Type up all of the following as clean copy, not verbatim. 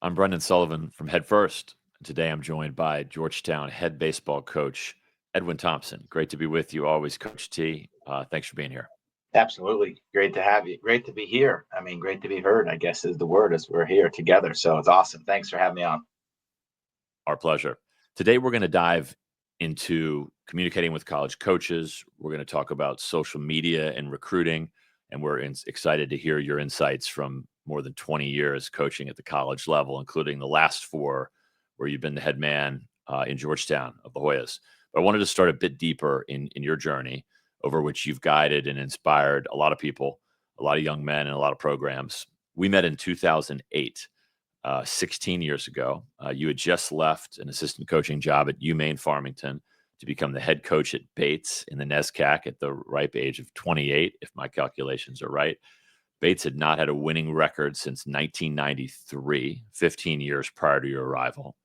I'm Brendan Sullivan from Head First. Today I'm joined by Georgetown head baseball coach Edwin Thompson. Great to be with you always, Coach T. Thanks for being here. Absolutely. Great to have you. Great to be here. I mean, great to be heard, I guess is the word as we're here together. So it's awesome. Thanks for having me on. Our pleasure. Today we're going to dive into communicating with college coaches. We're going to talk about social media and recruiting, and we're excited to hear your insights from more than 20 years coaching at the college level, including the last 4 where you've been the head man in Georgetown of the Hoyas. But I wanted to start a bit deeper in your journey, over which you've guided and inspired a lot of people, a lot of young men, and a lot of programs. We met in 2008. 16 years ago. You had just left an assistant coaching job at UMaine Farmington to become the head coach at Bates in the NESCAC at the ripe age of 28, if my calculations are right. Bates had not had a winning record since 1993, 15 years prior to your arrival.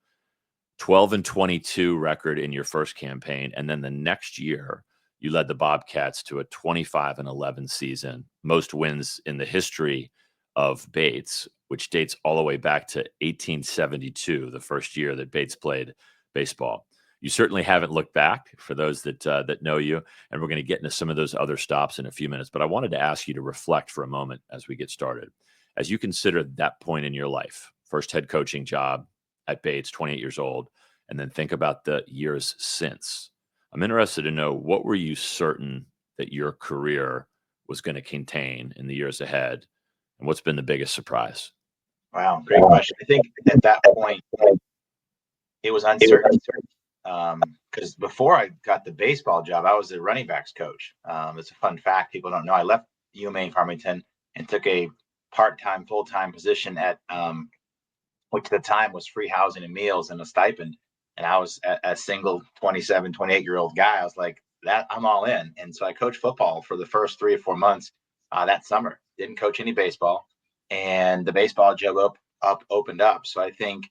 12-22 record in your first campaign, and then the next year, you led the Bobcats to a 25-11 season, most wins in the history of Bates, which dates all the way back to 1872, the first year that Bates played baseball. You certainly haven't looked back, for those that know you, and we're going to get into some of those other stops in a few minutes. But I wanted to ask you to reflect for a moment as we get started. As you consider that point in your life, first head coaching job at Bates, 28 years old, and then think about the years since. I'm interested to know, what were you certain that your career was going to contain in the years ahead? And what's been the biggest surprise? Wow. Great question. I think at that point, it was uncertainty. Because before I got the baseball job, I was a running backs coach. It's a fun fact people don't know. I left UMaine Farmington and took a part-time, full-time position at which at the time was free housing and meals and a stipend. And I was a single 27, 28-year-old guy. I was like, that I'm all in. And so I coached football for the first 3 or 4 months that summer. Didn't coach any baseball. And the baseball job opened up. So I think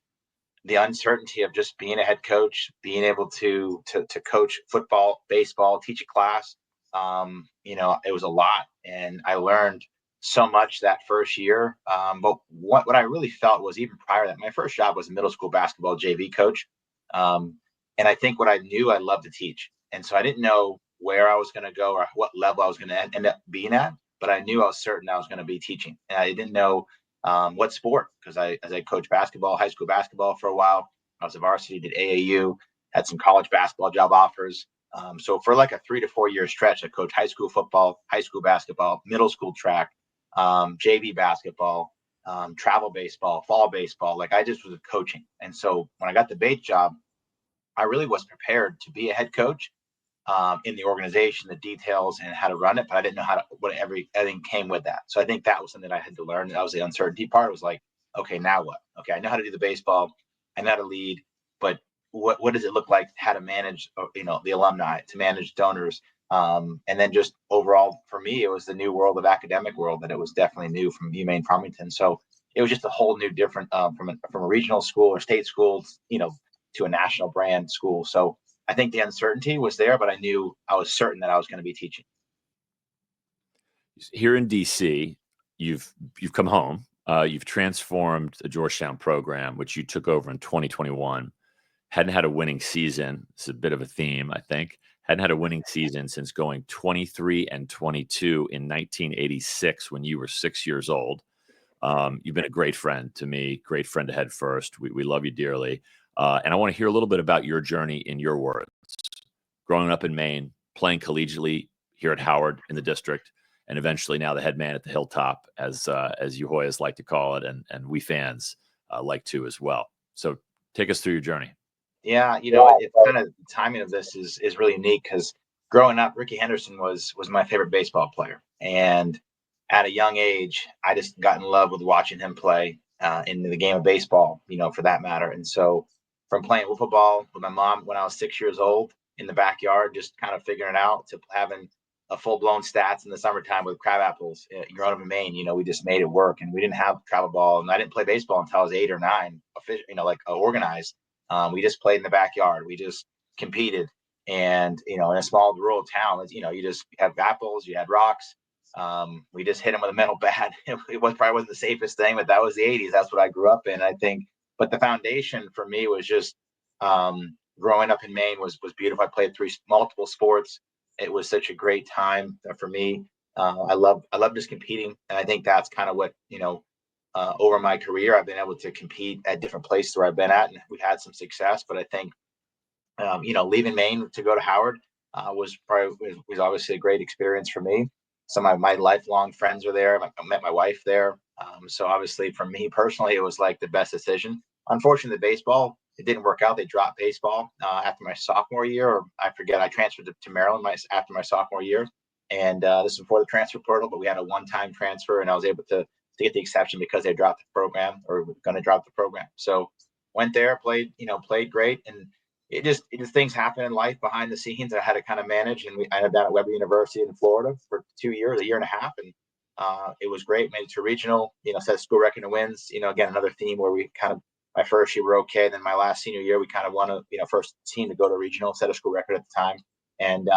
the uncertainty of just being a head coach, being able to coach football, baseball, teach a class, it was a lot. And I learned so much that first year. But what I really felt was, even prior to that, my first job was a middle school basketball JV coach. And I think what I knew, I loved to teach. And so I didn't know where I was going to go or what level I was going to end up being at, but I knew I was certain I was going to be teaching. And I didn't know what sport, because as I coached basketball, high school basketball for a while. I was a varsity, did AAU, had some college basketball job offers. So for like a 3 to 4 year stretch, I coached high school football, high school basketball, middle school track, JV basketball, travel baseball, fall baseball. Like, I just was coaching. And so when I got the Bates job, I really was prepared to be a head coach in the organization, the details and how to run it, but I didn't know what everything came with that. So I think that was something I had to learn. That was the uncertainty part. It was like, okay, now what? Okay, I know how to do the baseball, I know how to lead, but what does it look like, how to manage, the alumni, to manage donors, and then just overall for me, it was the new world of academic world that it was definitely new from UMaine Farmington. So it was just a whole new different from a regional school or state school, to a national brand school. So I think the uncertainty was there, but I was certain that I was going to be teaching. Here in DC, you've come home. You've transformed the Georgetown program, which you took over in 2021. Hadn't had a winning season. It's a bit of a theme, I think. Hadn't had a winning season since going 23-22 in 1986 when you were 6 years old. You've been a great friend to me, great friend to Head First. We love you dearly. And I want to hear a little bit about your journey in your words. Growing up in Maine, playing collegiately here at Howard in the district, and eventually now the head man at the Hilltop, as you Hoyas like to call it, and we fans like to as well. So take us through your journey. Yeah, it's kind of, the timing of this is really unique, because growing up, Ricky Henderson was my favorite baseball player. And at a young age, I just got in love with watching him play in the game of baseball, for that matter. And so from playing football with my mom when I was 6 years old in the backyard, just kind of figuring it out, to having a full-blown stats in the summertime with crab apples. Growing up in Maine, we just made it work, and we didn't have travel ball, and I didn't play baseball until I was 8 or 9, organized. We just played in the backyard. We just competed, and in a small rural town, you just have apples, you had rocks. We just hit them with a metal bat. It probably wasn't the safest thing, but that was the '80s. That's what I grew up in. I think But the foundation for me was just growing up in Maine was beautiful. I played multiple sports. It was such a great time for me. I love just competing, and I think that's kind of what over my career I've been able to compete at different places where I've been at, and we had some success. But I think leaving Maine to go to Howard was obviously a great experience for me. Some of my lifelong friends were there. I met my wife there. So obviously, for me personally, it was like the best decision. Unfortunately, the baseball it didn't work out. They dropped baseball after my sophomore year, or I forget. I transferred to Maryland after my sophomore year, and this was before the transfer portal. But we had a one-time transfer, and I was able to get the exception because they dropped the program or were going to drop the program. So went there, played great, and it just things happen in life behind the scenes. I had to kind of manage, and I ended up down at Weber University in Florida for 2 years, a year and a half, and it was great. Made it to regional, set school record in wins. Again, another theme where we kind of my first year were okay, then my last senior year we kind of won first team to go to regional, set a school record at the time, and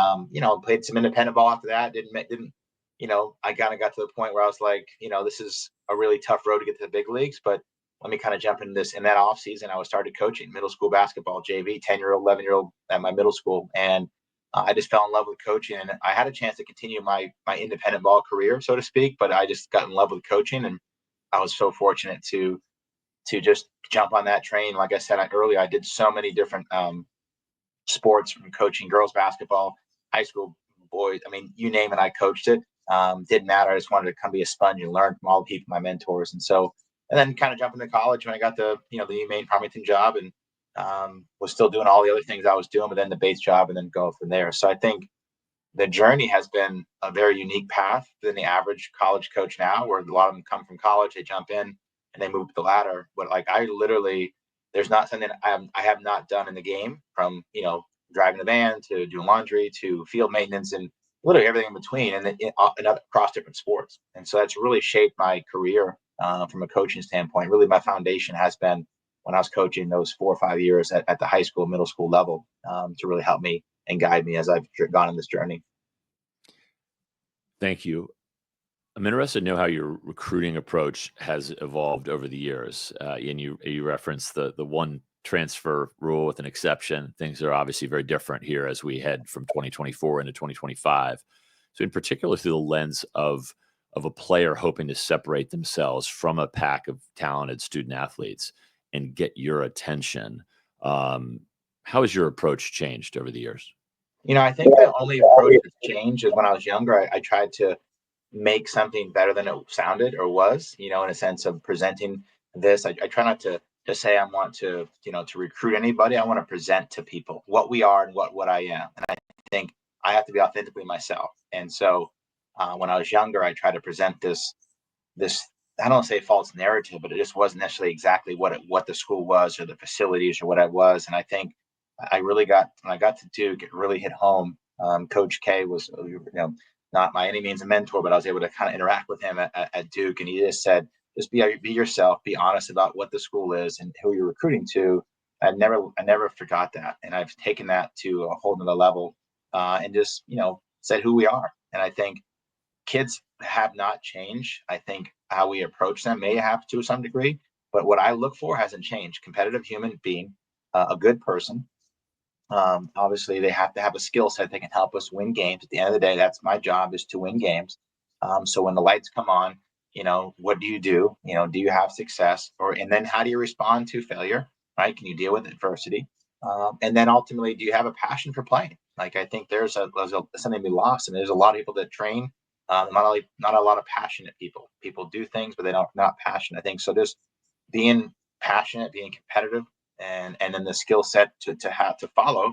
played some independent ball after that. Didn't I kind of got to the point where I was like, this is a really tough road to get to the big leagues, but let me kind of jump into this. In that off season, I was started coaching middle school basketball, JV, 10-year-old, 11-year-old at my middle school. And I just fell in love with coaching, and I had a chance to continue my independent ball career, so to speak, but I just got in love with coaching, and I was so fortunate to just jump on that train. Like I said earlier, I did so many different sports, from coaching girls basketball, high school boys. I mean, you name it, I coached it. Didn't matter. I just wanted to come be a sponge and learn from all the people, my mentors. And so, and then kind of jump into college when I got the Maine Farmington job, and was still doing all the other things I was doing, but then the base job, and then go from there. So I think the journey has been a very unique path than the average college coach now, where a lot of them come from college, they jump in and they move up the ladder. But like I literally, there's not something I have not done in the game, from driving a van to doing laundry to field maintenance and literally everything in between, and then across different sports. And so that's really shaped my career from a coaching standpoint. Really, my foundation has been when I was coaching those 4 or 5 years at the high school, middle school level, to really help me and guide me as I've gone on this journey. Thank you. I'm interested to know how your recruiting approach has evolved over the years. And you referenced the one transfer rule with an exception. Things are obviously very different here as we head from 2024 into 2025. So, in particular, through the lens of a player hoping to separate themselves from a pack of talented student athletes and get your attention, how has your approach changed over the years? I think the only approach that's changed is when I was younger, I tried to make something better than it sounded or was, in a sense of presenting this. I try not to say I want to recruit anybody. I want to present to people what we are and what I am. And I think I have to be authentically myself. And so when I was younger, I tried to present this, I don't want to say false narrative, but it just wasn't necessarily exactly what the school was or the facilities or what it was. And I think I really when I got to Duke, it really hit home. Coach K was, not by any means a mentor, but I was able to kind of interact with him at Duke. And he just said, just be yourself, be honest about what the school is and who you're recruiting to. I never forgot that. And I've taken that to a whole nother level, and just, said who we are. And I think kids have not changed. I think how we approach them may have to some degree, but what I look for hasn't changed. Competitive human being, a good person. Obviously, they have to have a skill set that can help us win games. At the end of the day, that's my job, is to win games. So when the lights come on, what do you do? Do you have success, and then how do you respond to failure? Right? Can you deal with adversity? And then ultimately, do you have a passion for playing? Like, I think there's something we lost, and there's a lot of people that train. Not a lot of passionate people. People do things, but they don't not passionate. I think so. Just being passionate, being competitive, and then the skill set to have to follow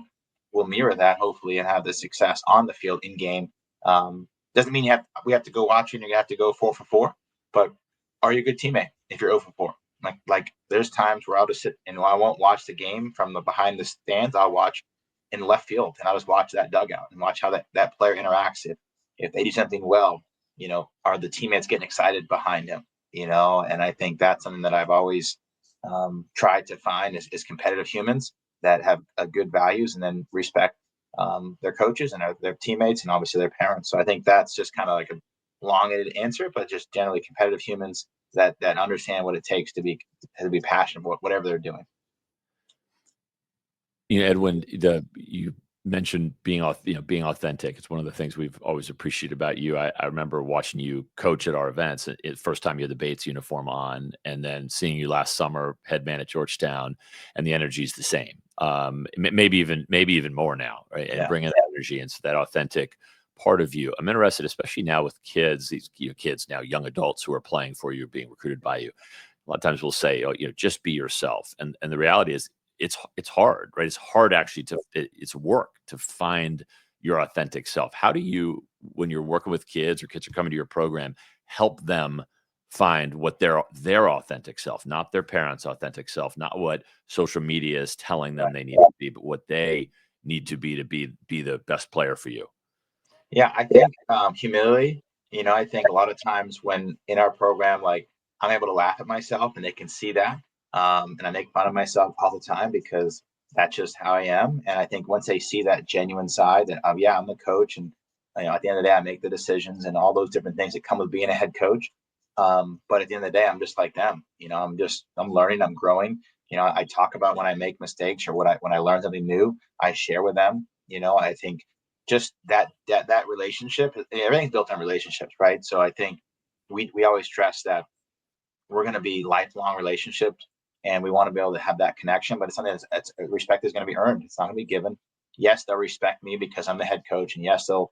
will mirror that, hopefully, and have the success on the field in game. Doesn't mean we have to go watching, and you have to go 4 for 4, but are you a good teammate if you're 0 for 4? Like there's times where I'll just sit and I won't watch the game from the behind the stands. I'll watch in left field, and I'll just watch that dugout and watch how that player interacts. If they do something well, are the teammates getting excited behind him? And I think that's something that I've always tried to find is competitive humans that have good values, and then respect their coaches and their teammates, and obviously their parents. So I think that's just kind of like a long-ended answer, but just generally competitive humans that understand what it takes to be passionate about whatever they're doing. Edwin, you mentioned being authentic. It's one of the things we've always appreciated about you. I remember watching you coach at our events. First time you had the Bates uniform on, and then seeing you last summer head man at Georgetown, and the energy is the same. Maybe even more now, right? And Yeah. bringing that energy into that authentic part of you. I'm interested, especially now with kids, these kids now, young adults who are playing for you, being recruited by you. A lot of times we'll say, oh, just be yourself, and the reality is, it's hard, right? It's hard actually it's work to find your authentic self. How do you, when you're working with kids or kids are coming to your program, help them find what their authentic self, not their parents' authentic self, not what social media is telling them they need to be, but what they need to be the best player for you? Yeah, I think humility. I think a lot of times when in our program, like I'm able to laugh at myself and they can see that. And I make fun of myself all the time because that's just how I am. And I think once they see that genuine side that, yeah, I'm the coach, and at the end of the day, I make the decisions and all those different things that come with being a head coach. But at the end of the day, I'm just like them. I'm learning, I'm growing. I talk about when I make mistakes or when I learn something new, I share with them. I think just that relationship, everything's built on relationships, right? So I think we always stress that we're going to be lifelong relationships, and we want to be able to have that connection, but it's something that's respect is going to be earned. It's not going to be given. Yes, they'll respect me because I'm the head coach, and yes, they'll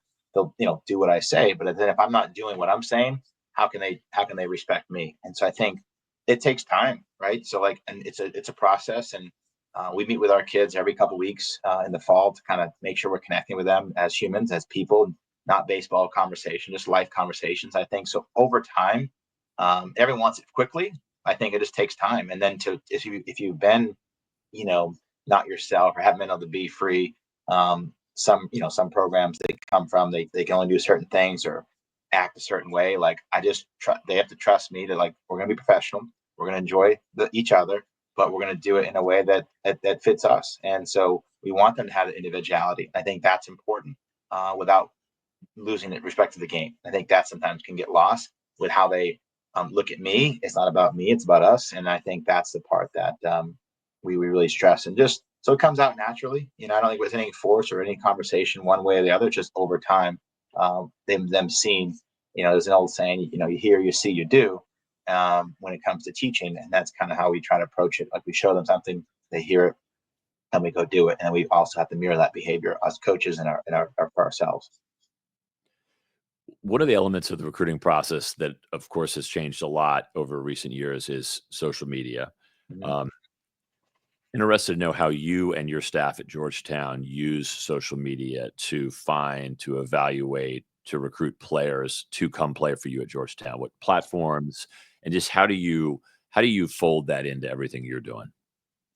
do what I say, but then if I'm not doing what I'm saying, how can they respect me? And so I think it takes time, right? So and it's a process, and we meet with our kids every couple of weeks in the fall to kind of make sure we're connecting with them as humans, as people, not baseball conversation, just life conversations. I think so. Over time, everyone wants it quickly. I think it just takes time, and then if you've been, not yourself or haven't been able to be free, some programs they come from, they can only do certain things or act a certain way. Like they have to trust me that, like, we're going to be professional, we're going to enjoy each other, but we're going to do it in a way that fits us. And so we want them to have the individuality. I think that's important, without losing respect to the game. I think that sometimes can get lost with how they look at me. It's not about me, it's about us. And I think that's the part that we really stress, and just so it comes out naturally. I don't think there's any force or any conversation one way or the other. Just over time, them seeing, there's an old saying, you hear, you see, you do, when it comes to teaching. And that's kind of how we try to approach it. Like, we show them something, they hear it, and we go do it. And we also have to mirror that behavior, us coaches, and for ourselves. One of the elements of the recruiting process that, of course, has changed a lot over recent years is social media. Mhm. Um, Interested to know how you and your staff at Georgetown use social media to find, to evaluate, to recruit players to come play for you at Georgetown. What platforms, and just how do you fold that into everything you're doing?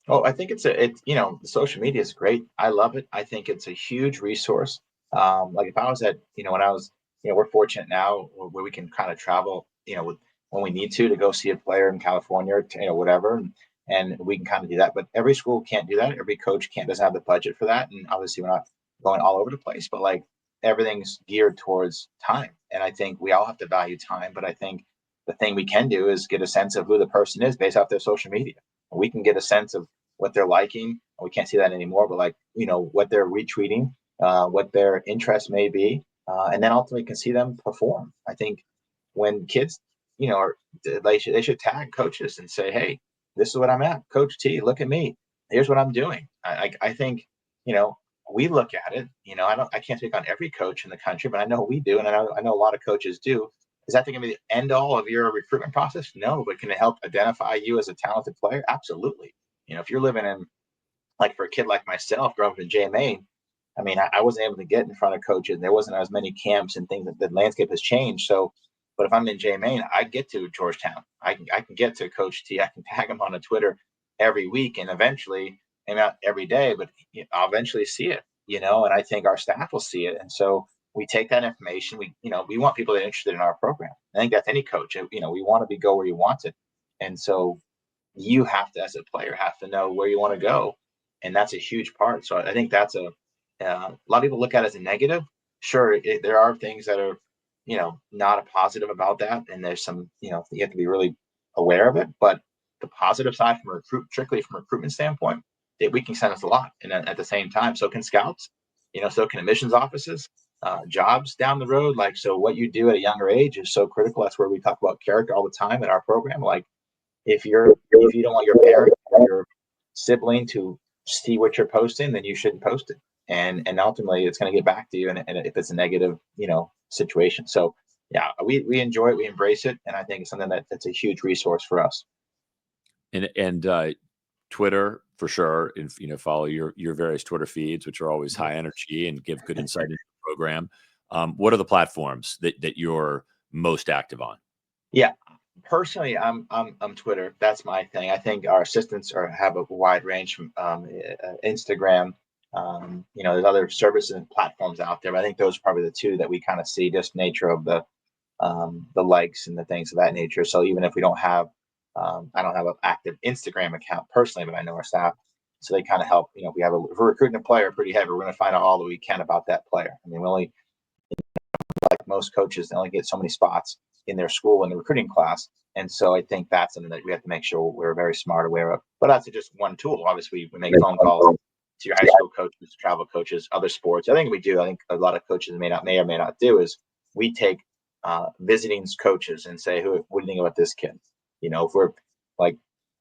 Oh, I think social media is great. I love it. I think it's a huge resource. Like, if I was when I was, we're fortunate now where we can kind of travel, when we need to go see a player in California, or whatever, and we can kind of do that. But every school can't do that. Every coach doesn't have the budget for that. And obviously, we're not going all over the place, but like, everything's geared towards time. And I think we all have to value time. But I think the thing we can do is get a sense of who the person is based off their social media. We can get a sense of what they're liking. We can't see that anymore, but, like, what they're retweeting, what their interest may be, and then ultimately can see them perform. I think when kids, they should tag coaches and say, "Hey, this is what I'm at, Coach T. Look at me. Here's what I'm doing." I think, we look at it. I can't speak on every coach in the country, but I know we do, and I know a lot of coaches do. Is that going to be the end all of your recruitment process? No, but can it help identify you as a talented player? Absolutely. If you're living in, like, for a kid like myself, growing up in JMA, I mean, I wasn't able to get in front of coaches. There wasn't as many camps and things. The landscape has changed. So, but if I'm in JMA, I get to Georgetown. I can get to Coach T. I can tag him on a Twitter every week, and eventually, maybe not every day, but I'll eventually see it. And I think our staff will see it. And so we take that information. We want people that are interested in our program. I think that's any coach. We want to go where you want it. And so you have to, as a player, have to know where you want to go, and that's a huge part. So I think that's a lot of people look at it as a negative. Sure, there are things that are, not a positive about that, and there's some, you have to be really aware of it. But the positive side strictly from a recruitment standpoint, we can send us a lot. And at the same time, so can scouts, so can admissions offices, jobs down the road. Like, so what you do at a younger age is so critical. That's where we talk about character all the time in our program. Like, if you don't want your parent or your sibling to see what you're posting, then you shouldn't post it. And ultimately it's going to get back to you. And if it's a negative, situation. So yeah, we enjoy it. We embrace it. And I think it's something that's a huge resource for us. And Twitter for sure. And, follow your various Twitter feeds, which are always high energy and give good insight into the program. What are the platforms that you're most active on? Yeah. Personally, I'm Twitter. That's my thing. I think our assistants have a wide range from Instagram. There's other services and platforms out there, but I think those are probably the two that we kind of see, just nature of the likes and the things of that nature. So even if we don't have, I don't have an active Instagram account personally, but I know our staff, so they kind of help. If if we're recruiting a player pretty heavy, we're going to find out all that we can about that player. I mean, we only, like most coaches, they only get so many spots in their school in the recruiting class. And so I think that's something that we have to make sure we're very smart aware of. But that's just one tool. Obviously, we make phone calls to your high school coaches, travel coaches, other sports. I think a lot of coaches may or may not do is we take visiting coaches and say, what do you think about this kid? If we're like,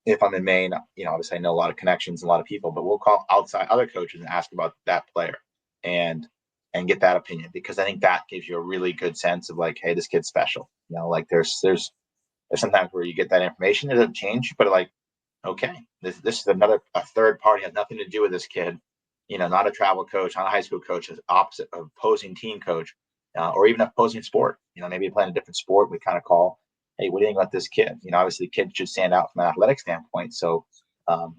if I'm in Maine, obviously I know a lot of connections, a lot of people, but we'll call outside other coaches and ask about that player and get that opinion, because I think that gives you a really good sense of like, hey, this kid's special. Like there's sometimes where you get that information, it doesn't change, but like, okay, this is a third party, has nothing to do with this kid, not a travel coach, not a high school coach, is opposite of opposing team coach, or even opposing sport. Maybe playing a different sport, we kind of call, hey, what do you think about this kid? Obviously the kid should stand out from an athletic standpoint. So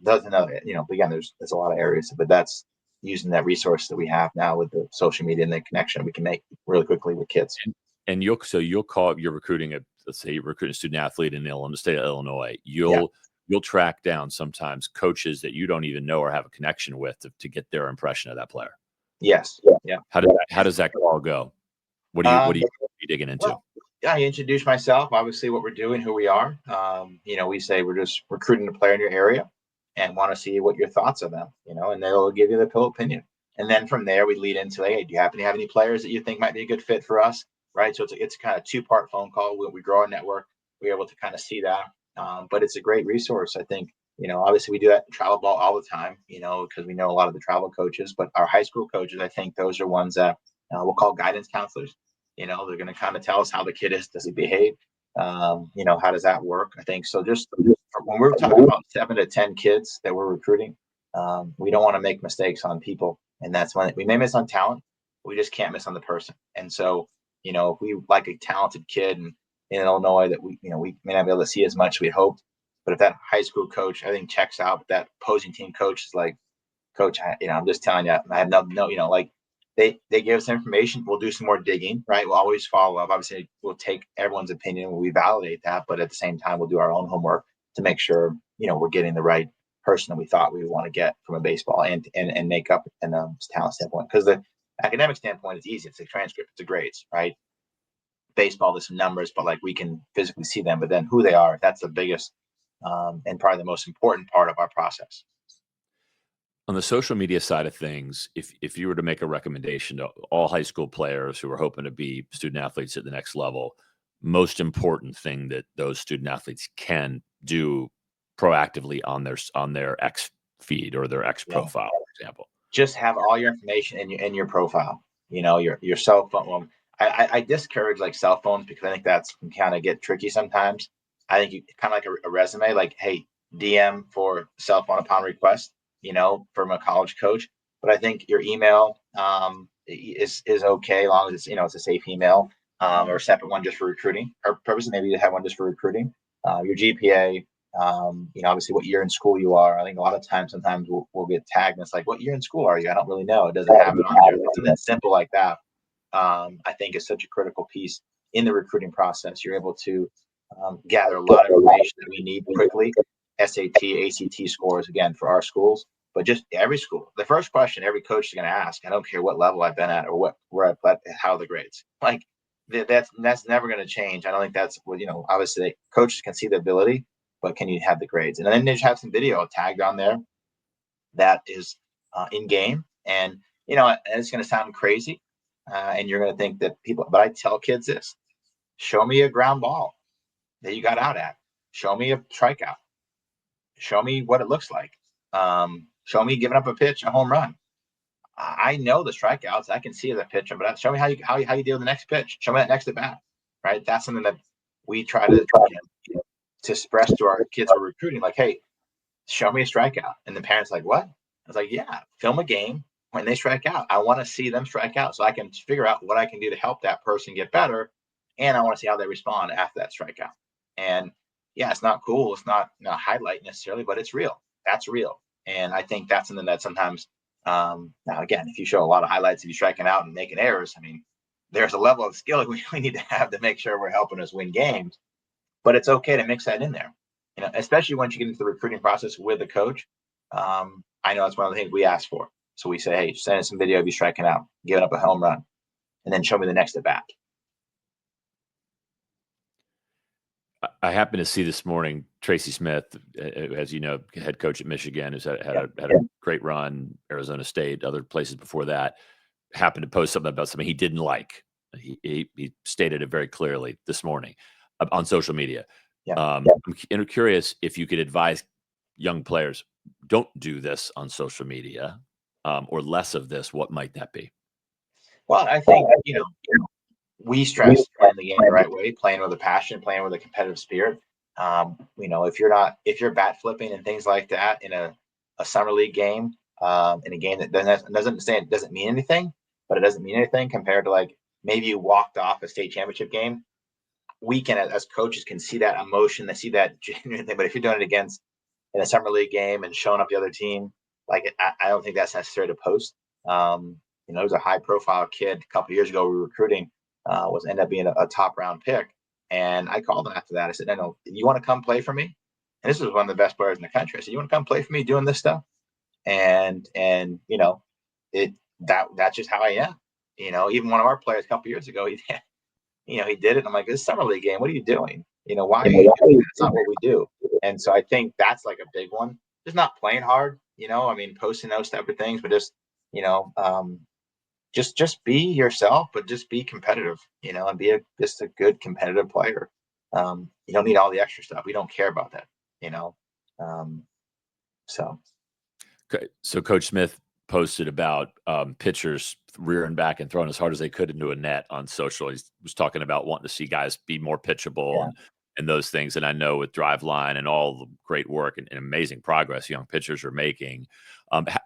that's another, again, there's a lot of areas, but that's using that resource that we have now with the social media and the connection we can make really quickly with kids. And you'll call, you're recruiting let's say you're recruiting a student athlete in the state of Illinois. You'll track down sometimes coaches that you don't even know or have a connection with to get their impression of that player. Yes. Yeah. How does that call go? What are you digging into? Well, I introduce myself, obviously what we're doing, who we are. We say we're just recruiting a player in your area and want to see what your thoughts of them, and they'll give you the full opinion. And then from there, we lead into, hey, do you happen to have any players that you think might be a good fit for us? Right. So it's kind of two-part phone call. We grow our network. We're able to kind of see that. But it's a great resource. I think, obviously we do that in travel ball all the time, because we know a lot of the travel coaches, but our high school coaches, I think those are ones that we'll call guidance counselors. They're going to kind of tell us how the kid is. Does he behave? How does that work? I think so. Just when we're talking about 7 to 10 kids that we're recruiting, we don't want to make mistakes on people. And that's when we may miss on talent. We just can't miss on the person. And so, if we like a talented kid in Illinois that we may not be able to see as much as we hoped, but if that high school coach, I think, checks out, but that opposing team coach is like, coach, I'm just telling you, I have no, like they give us information. We'll do some more digging, right? We'll always follow up. Obviously, we'll take everyone's opinion when we validate that, but at the same time, we'll do our own homework to make sure, we're getting the right person that we thought we would want to get from a baseball and makeup and talent standpoint. Because the academic standpoint is easy. It's a transcript, it's a grades, right? Baseball, there's some numbers, but like we can physically see them. But then who they are, that's the biggest and probably the most important part of our process. On the social media side of things, if you were to make a recommendation to all high school players who are hoping to be student athletes at the next level, most important thing that those student athletes can do proactively on their X feed or their X profile, for example, just have all your information in your profile. Your cell phone. Well, I discourage like cell phones because I think that's can kind of get tricky sometimes. I think you kind of like a resume, like, hey, DM for cell phone upon request, from a college coach. But I think your email is okay as long as it's a safe email, or a separate one just for recruiting purposes. Maybe you have one just for recruiting. Your GPA, obviously what year in school you are. I think a lot of times, sometimes we'll get tagged and it's like, what year in school are you? I don't really know. It doesn't have it on there. Something simple like that, I think is such a critical piece in the recruiting process. You're able to gather a lot of information that we need quickly. SAT, ACT scores, again, for our schools, but just every school. The first question every coach is going to ask, I don't care what level I've been at or where I played, how are the grades? Like, that's never going to change. I don't think that's what, obviously coaches can see the ability, but can you have the grades? And then they just have some video tagged on there that is in game. And, it's going to sound crazy. And you're going to think that but I tell kids this: show me a ground ball that you got out at, show me a strikeout, show me what it looks like. Show me giving up a pitch, a home run. I know the strikeouts. I can see the pitch, but show me how you deal with the next pitch. Show me that next at bat. Right. That's something that we try to express to our kids we're recruiting. Like, hey, show me a strikeout. And the parents like, what? I was like, yeah, film a game when they strike out. I want to see them strike out so I can figure out what I can do to help that person get better. And I want to see how they respond after that strikeout. And yeah, it's not cool. It's not a highlight necessarily, but it's real. That's real. And I think that's something that sometimes, now again, if you show a lot of highlights of you striking out and making errors, I mean, there's a level of skill we need to have to make sure we're helping us win games. But it's okay to mix that in there, especially once you get into the recruiting process with the coach. I know that's one of the things we ask for. So we say, hey, send us some video of you striking out, giving up a home run, and then show me the next at bat. I happened to see this morning Tracy Smith, as you know, head coach at Michigan, who's had a great run, Arizona State, other places before that, happened to post something about something he didn't like. He stated it very clearly this morning on social media. I'm curious if you could advise young players, don't do this on social media, or less of this. What might that be? Well, I think, we stress playing the game the right way, playing with a passion, playing with a competitive spirit. If you're bat flipping and things like that in a summer league game, in a game that doesn't mean anything, but it doesn't mean anything compared to like maybe you walked off a state championship game. We can, as coaches, can see that emotion, they see that genuine thing. But if you're doing it in a summer league game and showing up the other team, like I don't think that's necessary to post. There was a high profile kid a couple of years ago we were recruiting. Ended up being a top round pick. And I called him after that. I said, no, you want to come play for me? And this was one of the best players in the country. I said, you want to come play for me doing this stuff? And that's just how I am. Even one of our players a couple of years ago, he did it. I'm like, this summer league game, what are you doing? Why are you doing that? It's not what we do. And so I think that's like a big one. Just not playing hard, posting those type of things, but just, just be yourself, but just be competitive, and be just a good competitive player. You don't need all the extra stuff. We don't care about that, So Coach Smith posted about pitchers rearing back and throwing as hard as they could into a net on social. He was talking about wanting to see guys be more pitchable and those things. And I know with Driveline and all the great work and amazing progress young pitchers are making.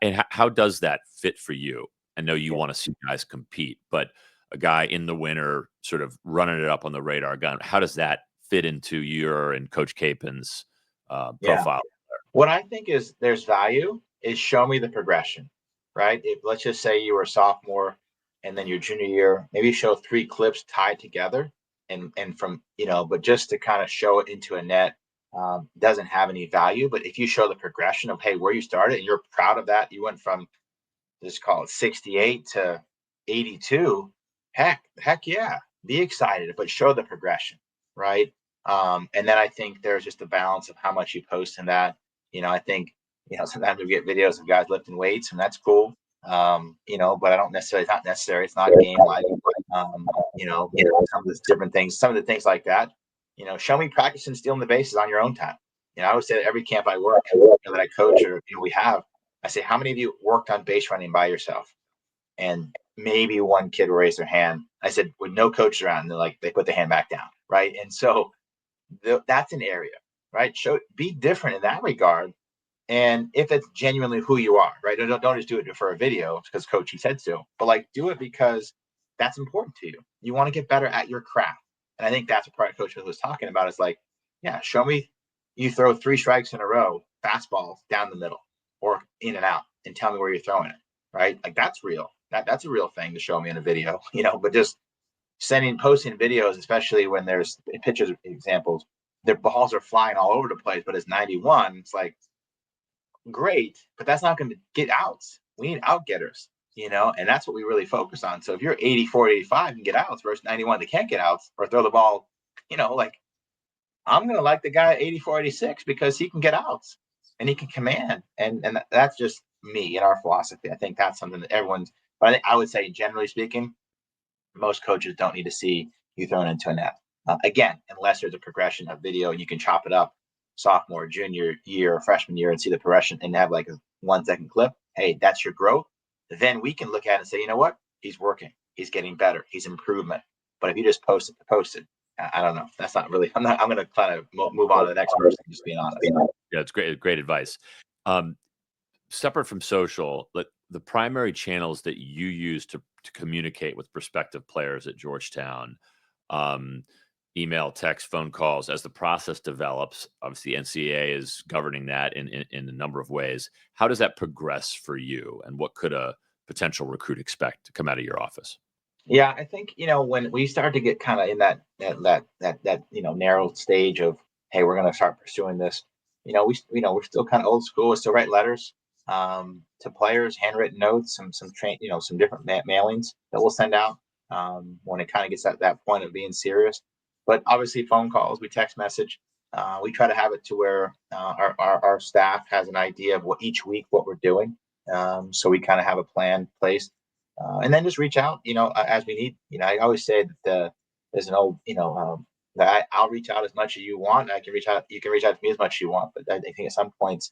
And how does that fit for you? I know you want to see guys compete, but a guy in the winter sort of running it up on the radar gun, how does that fit into your and Coach Capen's profile? What I think is there's value is show me the progression, right? If let's just say you were a sophomore and then your junior year, maybe show 3 clips tied together and from, but just to kind of show it into a net doesn't have any value. But if you show the progression of, hey, where you started and you're proud of that, you went from, just call it 68 to 82. Heck yeah, be excited, but show the progression, right? And then I think there's just a balance of how much you post in that. I think, sometimes we get videos of guys lifting weights and that's cool. But I don't necessarily, it's not necessary. It's not game like, some of the different things, some of the things like that, show me practicing stealing the bases on your own time. I would say that every camp I work that I coach or, we have, I say, how many of you worked on base running by yourself? And maybe one kid will raise their hand. I said, with no coach around, they put the hand back down. Right. And so that's an area, right? Be different in that regard. And if it's genuinely who you are, right? Don't just do it for a video because coach, he said so, but do it because that's important to you. You want to get better at your craft. And I think that's what part coach was talking about is show me you throw 3 strikes in a row, fastballs down the middle or in and out, and tell me where you're throwing it, right? That's real. That's a real thing to show me in a video, but just posting videos, especially when there's pitchers examples, their balls are flying all over the place, but it's 91. It's great, but that's not going to get outs. We need out getters. and that's what we really focus on. So if you're 84, 85 and get outs versus 91 that can't get outs or throw the ball, like I'm going to like the guy at 84, 86 because he can get outs and he can command. And that's just me and our philosophy. I think that's something that but I would say, generally speaking, most coaches don't need to see you thrown into a net. Again, unless there's a progression of video and you can chop it up sophomore, junior year, freshman year and see the progression and have like a 1 second clip. Hey, that's your growth. Then we can look at it and say, you know what? He's working. He's getting better. He's improvement. But if you just post it, I don't know. That's not really. I'm going to kind of move on to the next person. Just being honest. Yeah, it's great advice. Separate from social, the primary channels that you use to communicate with prospective players at Georgetown, email, text, phone calls, as the process develops, obviously the NCAA is governing that in a number of ways. How does that progress for you, and what could a potential recruit expect to come out of your office? Yeah, I think when we start to get kind of in that narrow stage of, hey, we're going to start pursuing this. We're still kind of old school. We still write letters to players, handwritten notes, some different mailings that we'll send out when it kind of gets at that point of being serious. But obviously, phone calls, we text message. We try to have it to where our staff has an idea of each week what we're doing. So we kind of have a plan placed. And then just reach out, as we need. I always say that there's an old, that I'll reach out as much as you want. I can reach out. You can reach out to me as much as you want. But I think at some points,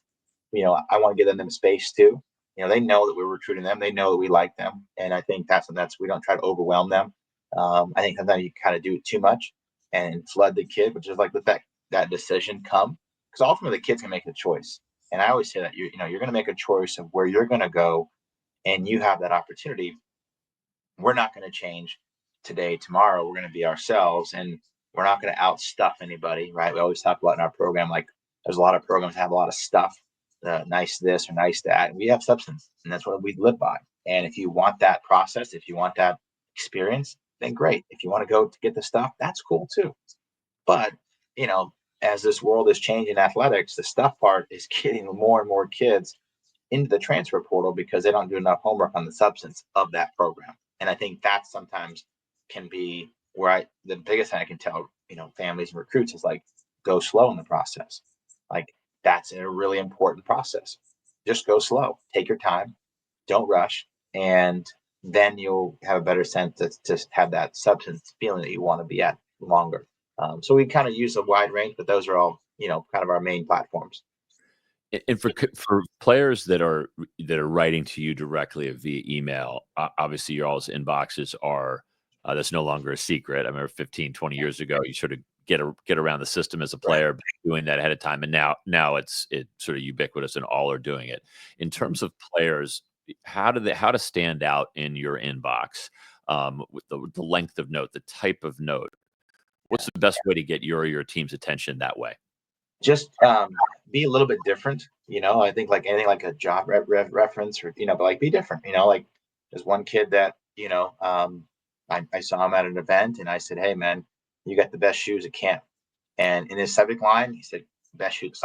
I want to give them space too. They know that we're recruiting them. They know that we like them, and I think that's we don't try to overwhelm them. I think sometimes you kind of do it too much and flood the kid, which is like let that decision come, because ultimately the kid's gonna make a choice. And I always say that you're going to make a choice of where you're going to go, and you have that opportunity. We're not going to change today, tomorrow. We're going to be ourselves, and we're not going to outstuff anybody, right? We always talk about in our program, like there's a lot of programs that have a lot of stuff, nice this or nice that. And we have substance, and that's what we live by. And if you want that process, if you want that experience, then great. If you want to go to get the stuff, that's cool too. But, as this world is changing athletics, the stuff part is getting more and more kids into the transfer portal because they don't do enough homework on the substance of that program. And I think that sometimes can be where the biggest thing I can tell, families and recruits is like, go slow in the process. Like that's a really important process. Just go slow, take your time, don't rush. And then you'll have a better sense to have that substance feeling that you want to be at longer. So we kind of use a wide range, but those are all, kind of our main platforms. And for players that are writing to you directly via email, obviously your all's inboxes are that's no longer a secret. I remember 15, 20 years ago, you sort of get around the system as a player doing that ahead of time, and now it's sort of ubiquitous and all are doing it. In terms of players, how to stand out in your inbox, with the length of note, the type of note. What's the best way to get your team's attention that way? Just be a little bit different. I think like anything like a job reference or, but like be different, like there's one kid that, I saw him at an event and I said, hey man, you got the best shoes at camp. And in his subject line, he said, best shoes.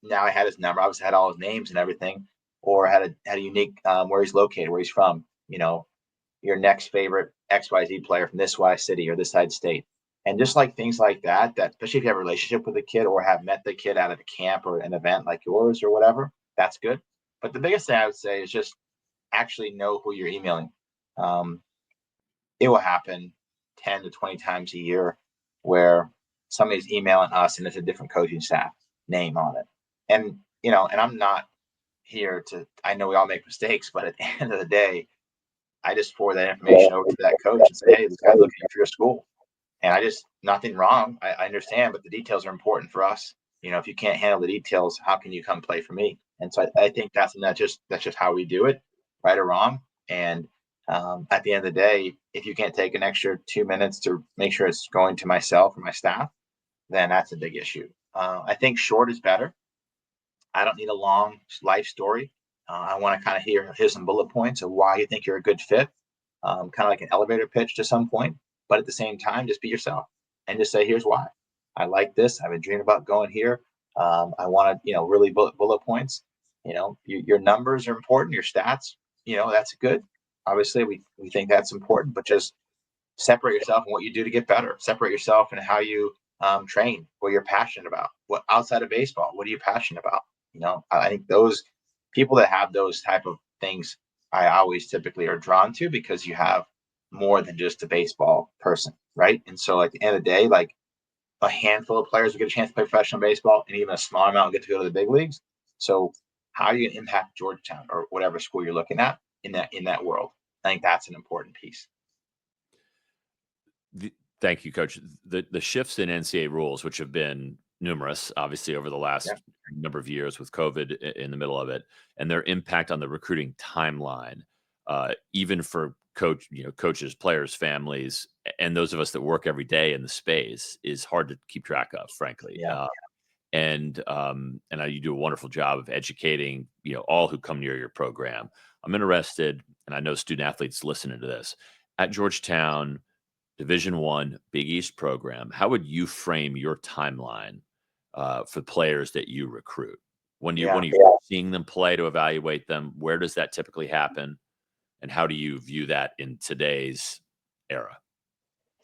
Now I had his number. I obviously had all his names and everything, or had a unique, where he's located, where he's from, your next favorite XYZ player from this Y city or this side state. And just like things like that, especially if you have a relationship with a kid or have met the kid at a camp or an event like yours or whatever, that's good. But the biggest thing I would say is just actually know who you're emailing. It will happen 10 to 20 times a year where somebody's emailing us and it's a different coaching staff name on it. And, and I'm not here I know we all make mistakes, but at the end of the day, I just forward that information over to that coach and say, hey, this guy's looking for your school. And nothing wrong. I understand, but the details are important for us. If you can't handle the details, how can you come play for me? And so I think that's just how we do it, right or wrong. And at the end of the day, if you can't take an extra 2 minutes to make sure it's going to myself or my staff, then that's a big issue. I think short is better. I don't need a long life story. I want to kind of hear some bullet points of why you think you're a good fit, kind of like an elevator pitch to some point. But at the same time, just be yourself and just say, here's why. I like this. I've been dreaming about going here. I want to, really bullet points. Your numbers are important. Your stats, that's good. Obviously, we think that's important, but just separate yourself in what you do to get better. Separate yourself in how you train, what you're passionate about. What outside of baseball, what are you passionate about? I think those people that have those type of things, I always typically are drawn to because you have more than just a baseball person, right? And so at the end of the day, like a handful of players will get a chance to play professional baseball, and even a small amount will get to go to the big leagues. So how are you going to impact Georgetown or whatever school you're looking at in that world? I think that's an important piece. Thank you, Coach. The shifts in NCAA rules, which have been numerous, obviously over the Yeah. last number of years with COVID in the middle of it, and their impact on the recruiting timeline, even for coaches, players, families, and those of us that work every day in the space, is hard to keep track of, frankly. Yeah. And you do a wonderful job of educating all who come near your program. I'm interested, and I know student athletes listening to this at Georgetown. Division I, Big East program. How would you frame your timeline for players that you recruit? When Yeah. are you seeing them play to evaluate them? Where does that typically happen? And how do you view that in today's era?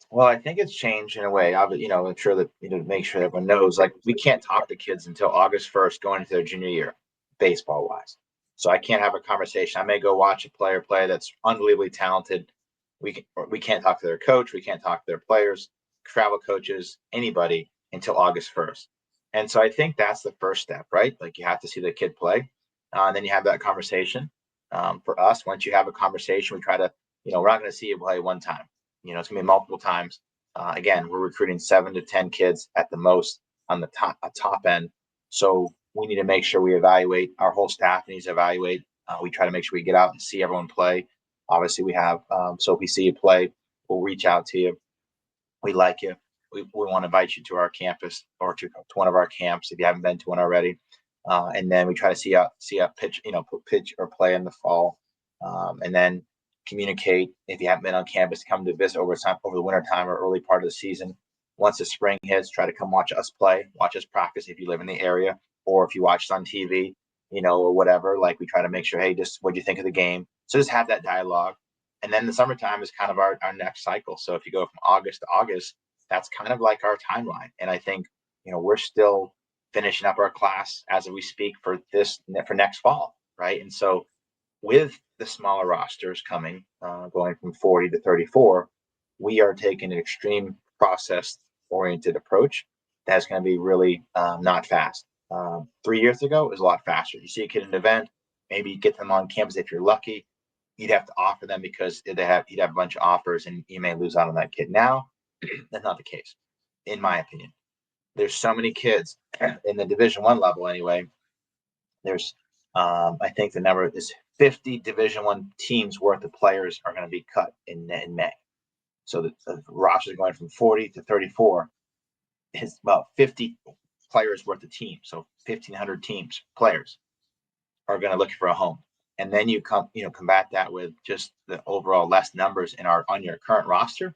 Well, I think it's changed in a way. I'm sure that make sure everyone knows, like, we can't talk to kids until August 1st, going into their junior year, baseball wise. So I can't have a conversation. I may go watch a player play that's unbelievably talented. We can't talk to their coach. We can't talk to their players, travel coaches, anybody until August 1st. And so I think that's the first step, right? Like, you have to see the kid play, and then you have that conversation. For us, once you have a conversation, we try to, we're not going to see you play one time. It's going to be multiple times. Again, we're recruiting 7 to 10 kids at the most on the top end. So we need to make sure we evaluate. Our whole staff needs to evaluate. We try to make sure we get out and see everyone play. Obviously, we have. So if we see you play, we'll reach out to you. We like you. We want to invite you to our campus or to one of our camps if you haven't been to one already. And then we try to see a pitch or play in the fall, and then communicate if you haven't been on campus, come to visit over the winter time or early part of the season. Once the spring hits, try to come watch us play, watch us practice if you live in the area, or if you watch us on TV, or whatever. Like, we try to make sure, hey, just what do you think of the game? So just have that dialogue. And then the summertime is kind of our next cycle. So if you go from August to August, that's kind of like our timeline. And I think, we're still finishing up our class as we speak for next fall, right? And so with the smaller rosters coming, going from 40 to 34, we are taking an extreme process-oriented approach that's going to be really not fast. 3 years ago, it was a lot faster. You see a kid in an event, maybe you get them on campus if you're lucky. You'd have to offer them because you'd have a bunch of offers, and you may lose out on that kid. Now, that's not the case, in my opinion. There's so many kids in the Division I level anyway. There's, I think the number is 50 Division I teams worth of players are going to be cut in May. So the roster is going from 40 to 34. It's about 50 players worth of teams. So 1,500 players are going to look for a home. And then you combat that with just the overall less numbers on your current roster.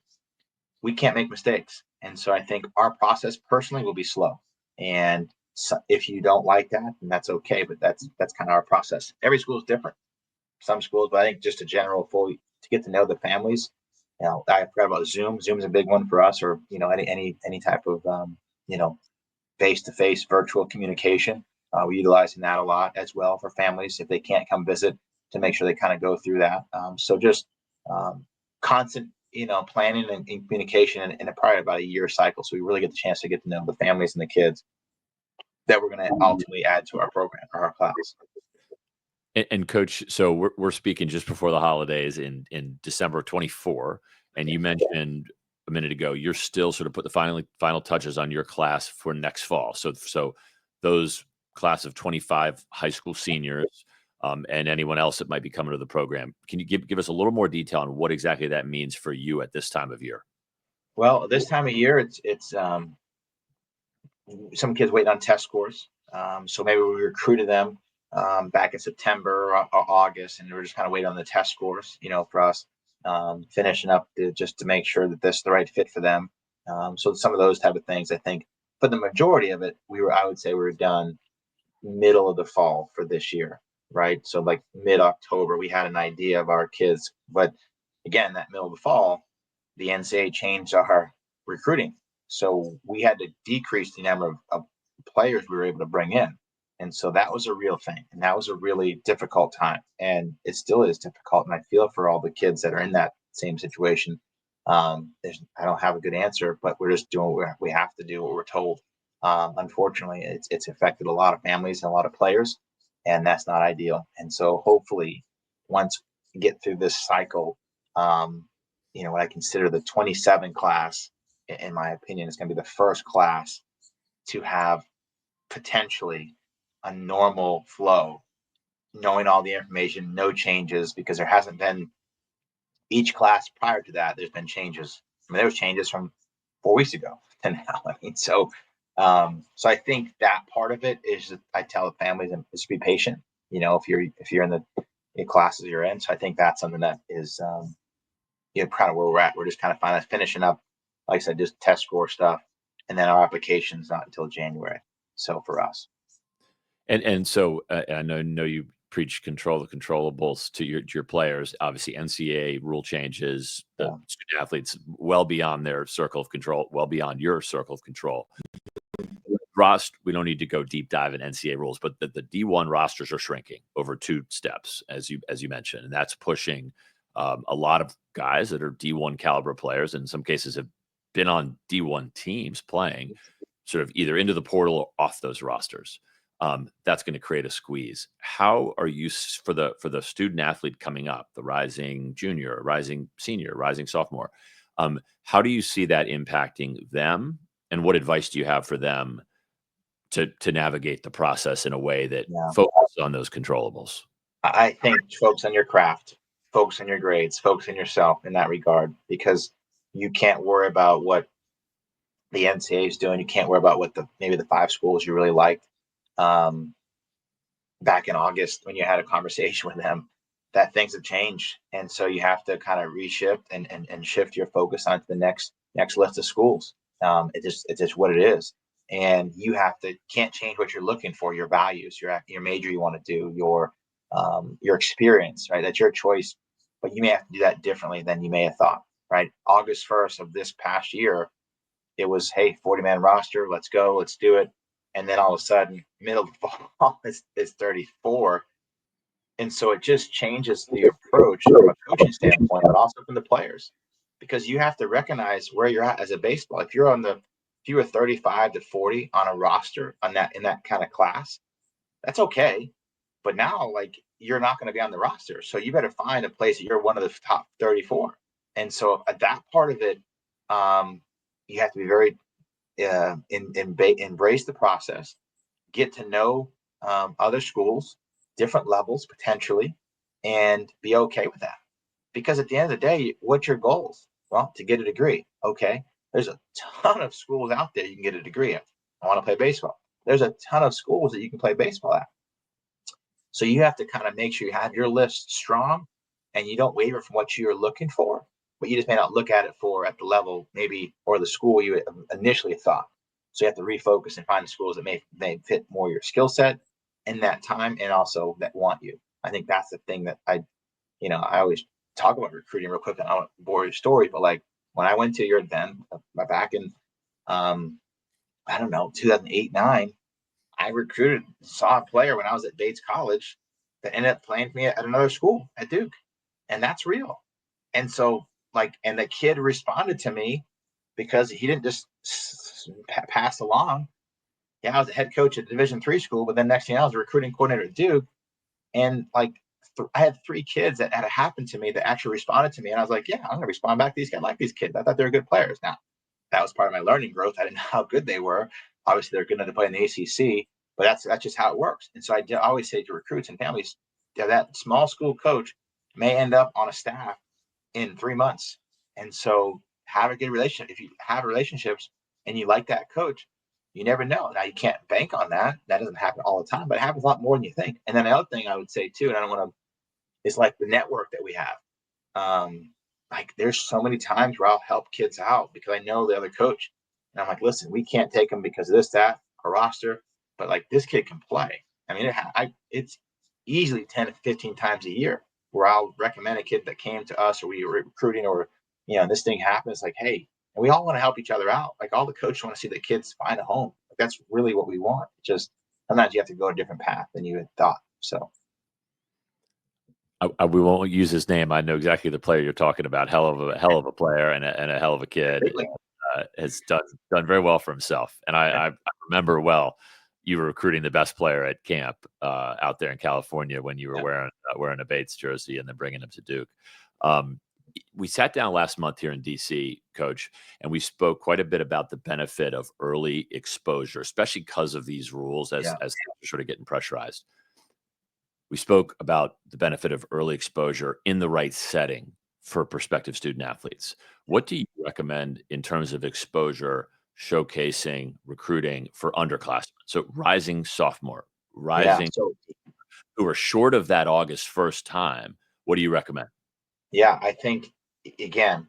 We can't make mistakes. And so I think our process personally will be slow. And so if you don't like that, then that's okay. But that's kind of our process. Every school is different. Some schools, but I think just a general to get to know the families. I forgot about Zoom. Zoom's a big one for us, or any type of face-to-face virtual communication. We're utilizing that a lot as well for families if they can't come visit, to make sure they kind of go through that. So just constant planning and communication in probably about a year cycle. So we really get the chance to get to know the families and the kids that we're going to ultimately add to our program or our class. And Coach, so we're speaking just before the holidays in December 24, and you mentioned a minute ago you're still sort of put the final touches on your class for next fall. So those class of 25 high school seniors, and anyone else that might be coming to the program, can you give us a little more detail on what exactly that means for you at this time of year? Well, this time of year, it's some kids waiting on test scores. So maybe we recruited them back in September or August, and we're just kind of waiting on the test scores, for us, finishing up just to make sure that this is the right fit for them. So some of those type of things, I think, for the majority of it, I would say we were done middle of the fall for this year. right? So like mid-October, we had an idea of our kids, but again, that middle of the fall, the NCAA changed our recruiting. So we had to decrease the number of players we were able to bring in. And so that was a real thing. And that was a really difficult time. And it still is difficult. And I feel for all the kids that are in that same situation. I don't have a good answer, but we're just doing what we have to do, what we're told. Unfortunately, it's affected a lot of families and a lot of players, and that's not ideal. And so hopefully, once we get through this cycle, what I consider the 27 class, in my opinion, is going to be the first class to have potentially a normal flow, knowing all the information, no changes, because there hasn't been each class prior to that. There's been changes. I mean, there was changes from 4 weeks ago to now. I mean, so I think that part of it is that I tell the families and just be patient. If you're in the classes you're in. So I think that's something that is kind of where we're at. We're just kind of finishing up, like I said, just test score stuff, and then our application's not until January. So for us, And so I know you preach control the controllables to your players. Obviously, NCAA rule changes, the student athletes well beyond their circle of control, well beyond your circle of control. We don't need to go deep dive in NCAA rules, but the D1 rosters are shrinking over 2 steps, as you mentioned, and that's pushing a lot of guys that are D1 caliber players, and in some cases have been on D1 teams playing, sort of either into the portal or off those rosters. That's going to create a squeeze. How are you for the student athlete coming up, the rising junior, rising senior, rising sophomore? How do you see that impacting them, and what advice do you have for them to navigate the process in a way that focuses on those controllables? I think focus on your craft, focus on your grades, focus on yourself in that regard, because you can't worry about what the NCAA is doing. You can't worry about what maybe the 5 schools you really liked. Back in August when you had a conversation with them, that things have changed, and so you have to kind of reshift and shift your focus onto the next list of schools. It's just what it is, and you can't change what you're looking for, your values, your major you want to do, your experience, right? That's your choice, but you may have to do that differently than you may have thought, right? August 1st of this past year, it was, hey, 40-man roster, let's go, let's do it. And then all of a sudden, middle of the fall is 34. And so it just changes the approach from a coaching standpoint, but also from the players, because you have to recognize where you're at as a baseball. If you were 35 to 40 on a roster in that kind of class, that's okay. But now, like, you're not going to be on the roster. So you better find a place that you're one of the top 34. And so at that part of it, you have to be very embrace the process, get to know other schools, different levels potentially, and be okay with that. Because at the end of the day, what's your goals? Well, to get a degree. Okay. There's a ton of schools out there you can get a degree at. I want to play baseball. There's a ton of schools that you can play baseball at. So you have to kind of make sure you have your list strong and you don't waver from what you're looking for, but you just may not look at it at the level maybe or the school you initially thought. So you have to refocus and find the schools that may fit more your skill set in that time and also that want you. I think that's the thing that I always talk about recruiting real quick. And I don't bore your story, but like when I went to your then back in, I don't know, 2008-9, I saw a player when I was at Bates College that ended up playing for me at another school at Duke. And that's real. And so and the kid responded to me because he didn't just pass along. Yeah, I was a head coach at Division III school, but then next thing I was a recruiting coordinator at Duke. And I had 3 kids that had happened to me that actually responded to me. And I was like, yeah, I'm going to respond back to these guys. I like these kids. I thought they were good players. Now, that was part of my learning growth. I didn't know how good they were. Obviously, they're good enough to play in the ACC, but that's just how it works. And so I always say to recruits and families, that small school coach may end up on a staff in 3 months. And so have a good relationship. If you have relationships and you like that coach, you never know. Now, you can't bank on that. That doesn't happen all the time, but it happens a lot more than you think. And then the other thing I would say too, and I don't want to, is like the network that we have. There's so many times where I'll help kids out because I know the other coach. And I'm like, listen, we can't take them because of this, that, our roster, but like this kid can play. I mean, easily 10 to 15 times a year where I'll recommend a kid that came to us, or we were recruiting, or, this thing happens, like, hey, and we all want to help each other out. Like, all the coaches want to see the kids find a home. Like, that's really what we want. Just sometimes you have to go a different path than you had thought. So We won't use his name. I know exactly the player you're talking about. Hell of a player and a hell of a kid. Has done very well for himself. And I remember well, you were recruiting the best player at camp out there in California when you were wearing a Bates jersey and then bringing him to Duke. We sat down last month here in DC, Coach, and we spoke quite a bit about the benefit of early exposure, especially because of these rules as they're sort of getting pressurized. We spoke about the benefit of early exposure in the right setting for prospective student athletes. What do you recommend in terms of exposure, showcasing, recruiting for underclassmen? So rising sophomore, rising who are short of that August 1st time. What do you recommend? Yeah, I think, again,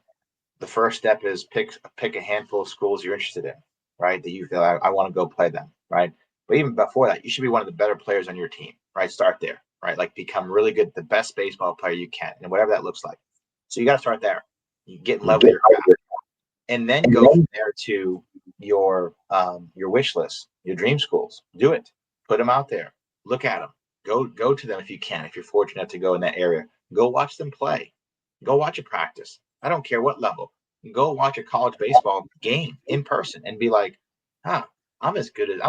the first step is pick a handful of schools you're interested in, right? That you feel I want to go play them, right? But even before that, you should be one of the better players on your team, right? Start there, right? Like, become really good, the best baseball player you can, and whatever that looks like. So you got to start there. You get in love with your craft, and then go from there to your wish list, your dream schools. Do it. Put them out there. Look at them. Go to them if you can. If you're fortunate to go in that area, go watch them play. Go watch a practice. I don't care what level. Go watch a college baseball game in person and be like, I'm as good as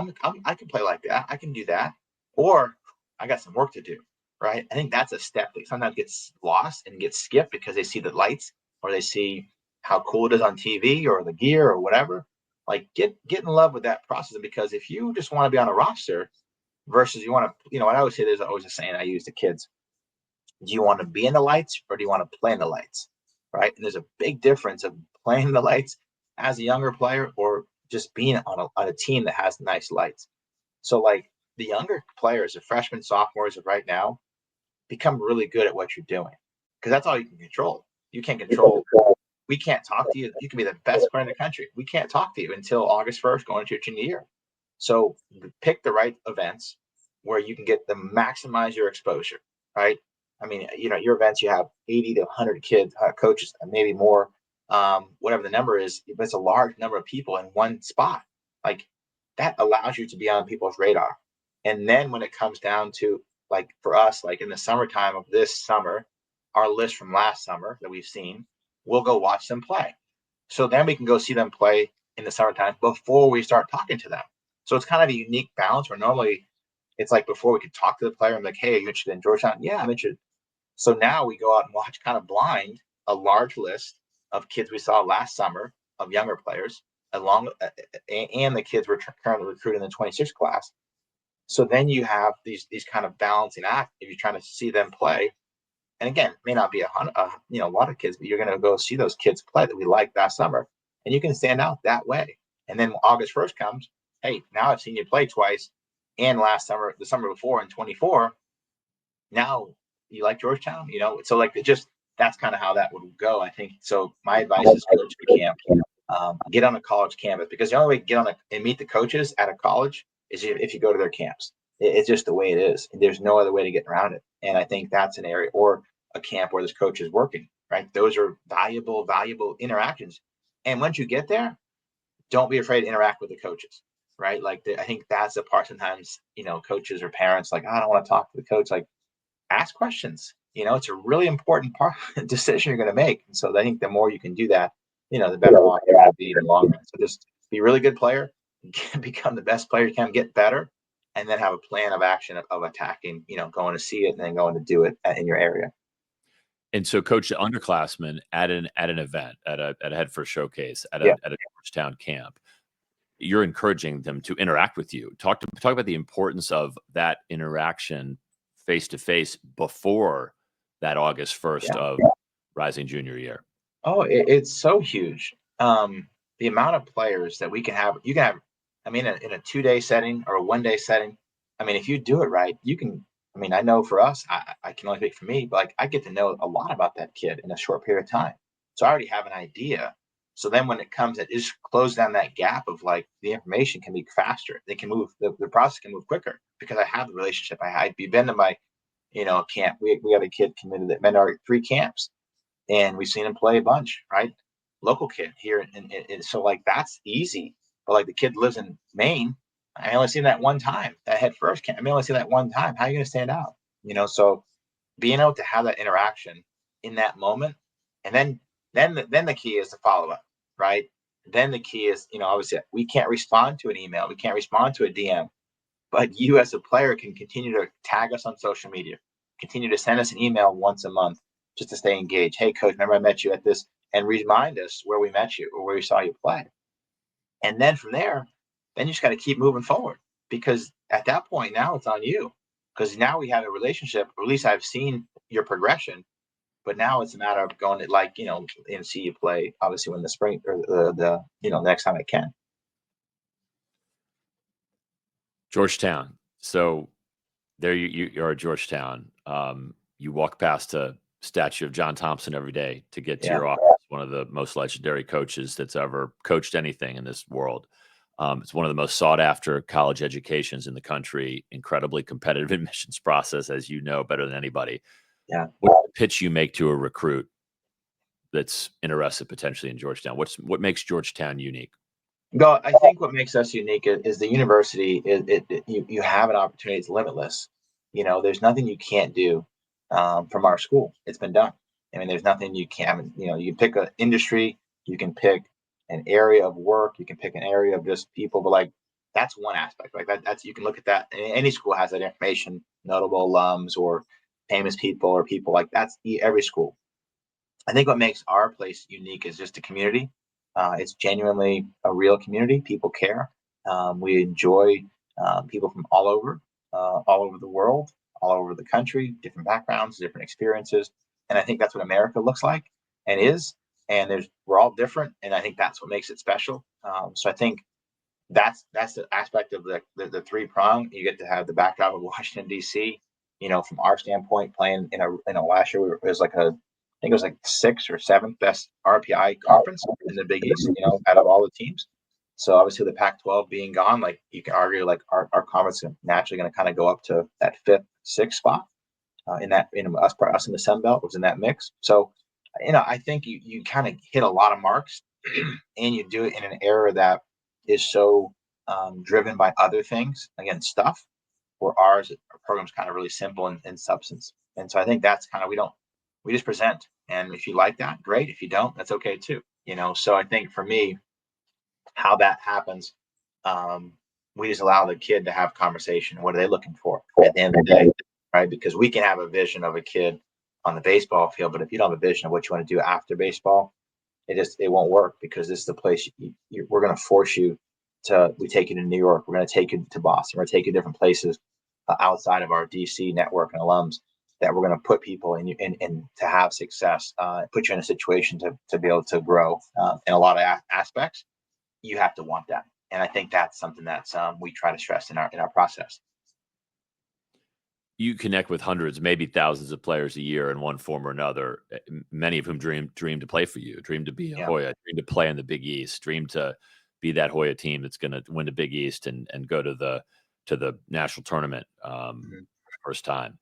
I can play like that. I can do that. Or I got some work to do, right? I think that's a step that sometimes gets lost and gets skipped because they see the lights, or they see how cool it is on TV, or the gear, or whatever. Like, get in love with that process. Because if you just want to be on a roster versus you want to, what I always say, there's always a saying I use to kids: do you want to be in the lights, or do you want to play in the lights? Right. And there's a big difference of playing the lights as a younger player, or just being on a team that has nice lights. So, like, the younger players, the freshmen, sophomores of right now, become really good at what you're doing, because that's all you can control. You can't control. We can't talk to you. You can be the best player in the country. We can't talk to you until August 1st, going into your junior year. So pick the right events where you can get the maximize your exposure, right? I mean, your events, you have 80 to 100 kids, coaches, maybe more, whatever the number is. But it's a large number of people in one spot. Like, that allows you to be on people's radar. And then when it comes down to, like, for us, like in the summertime of this summer, our list from last summer that we've seen, we'll go watch them play. So then we can go see them play in the summertime before we start talking to them. So it's kind of a unique balance where normally it's like before we could talk to the player and be like, hey, are you interested in Georgetown? Yeah, I'm interested. So now we go out and watch, kind of blind, a large list of kids we saw last summer, of younger players, along and the kids we're currently recruiting in the 26 class. So then you have these kind of balancing act if you're trying to see them play. And again, it may not be a lot of kids, but you're going to go see those kids play that we liked last summer, and you can stand out that way. And then August 1st comes, hey, now I've seen you play twice, and last summer, the summer before in 24. Now you like Georgetown, So, like, that's kind of how that would go, I think. So my advice is go to a camp, get on a college campus, because the only way to get on and meet the coaches at a college is if you go to their camps. It's just the way it is. There's no other way to get around it. And I think that's an area, or a camp where this coach is working, right? Those are valuable interactions. And once you get there, don't be afraid to interact with the coaches, right? Like, I think that's the part sometimes, coaches or parents, like, I don't want to talk to the coach. Like, ask questions. It's a really important decision you're going to make. And so I think the more you can do that, the better off you're going to be in the long run. So just be a really good player, become the best player you can, get better, and then have a plan of action of attacking, going to see it and then going to do it in your area. And so, Coach, the underclassmen at an event, at a head first showcase, at a Georgetown camp, you're encouraging them to interact with you. Talk about the importance of that interaction face to face before that August 1st of rising junior year. Oh, it's so huge. The amount of players that you can have, I mean, in a 2-day setting or a 1-day setting. I mean, if you do it right, you can. I mean, I know for us, I can only speak for me, but like, I get to know a lot about that kid in a short period of time. So I already have an idea. So then when it comes, it just close down that gap of, like, the information can be faster. They can move, the process can move quicker because I have the relationship. You've been to my camp. We got a kid committed that been to our 3 camps, and we've seen him play a bunch, right? Local kid here, and so like that's easy. But like the kid lives in Maine, I only seen that one time. That head first camp, I only seen that one time. How are you going to stand out? So being able to have that interaction in that moment, and then the key is to follow up, right? Then the key is, obviously we can't respond to an email, we can't respond to a DM, but you as a player can continue to tag us on social media, continue to send us an email once a month just to stay engaged. Hey, coach, remember I met you at this, and remind us where we met you or where we saw you play. And then from there, then you just got to keep moving forward, because at that point now it's on you, because now we have a relationship, or at least I've seen your progression. But now it's a matter of going to and see you play, obviously, when the spring or the next time I can. Georgetown. So there you're at Georgetown. You walk past a statue of John Thompson every day to get to Yeah. your office, one of the most legendary coaches that's ever coached anything in this world. It's one of the most sought after college educations in the country, incredibly competitive admissions process, as you know better than anybody. Yeah. What's the pitch you make to a recruit that's interested potentially in Georgetown? What makes Georgetown unique? Go. I think what makes us unique is the university. You have an opportunity. It's limitless. There's nothing you can't do from our school. It's been done. I mean, there's nothing you can't. You can pick an industry, you can pick an area of work, you can pick an area of just people. But like that's one aspect. Like that's you can look at that. Any school has that information. Notable alums or famous people or people like that's every school. I think what makes our place unique is just the community. It's genuinely a real community. People care. We enjoy people from all over the world, all over the country, different backgrounds, different experiences, and I think that's what America looks like and is. And we're all different, and I think that's what makes it special. So I think that's the aspect of the 3 prong. You get to have the backdrop of Washington D.C. From our standpoint, playing in a last year it was like I think it was like 6th or 7th best RPI conference in the Big East. Out of all the teams. So obviously the Pac-12 being gone, like you can argue, like our conference is naturally going to kind of go up to that 5th, 6th spot in us in the Sun Belt was in that mix. So I think you kind of hit a lot of marks, and you do it in an era that is so driven by other things, again, stuff, where our program's kind of really simple in substance. And so I think that's kind of, we just present. And if you like that, great. If you don't, that's okay too. So I think for me, how that happens, we just allow the kid to have conversation. What are they looking for at the end of the day? Right. Because we can have a vision of a kid on the baseball field, but if you don't have a vision of what you want to do after baseball, it won't work, because this is the place we're going to force you to. We take you to New York, we're going to take you to Boston, we're going to take you to different places outside of our DC network and alums, that we're going to put people in to have success, put you in a situation to be able to grow in a lot of aspects. You have to want that, and I think that's something that we try to stress in our process. You connect with hundreds, maybe thousands of players a year in one form or another, many of whom dream to play for you, dream to be a Hoya, dream to play in the Big East, dream to be that Hoya team that's going to win the Big East and go to the national tournament first time.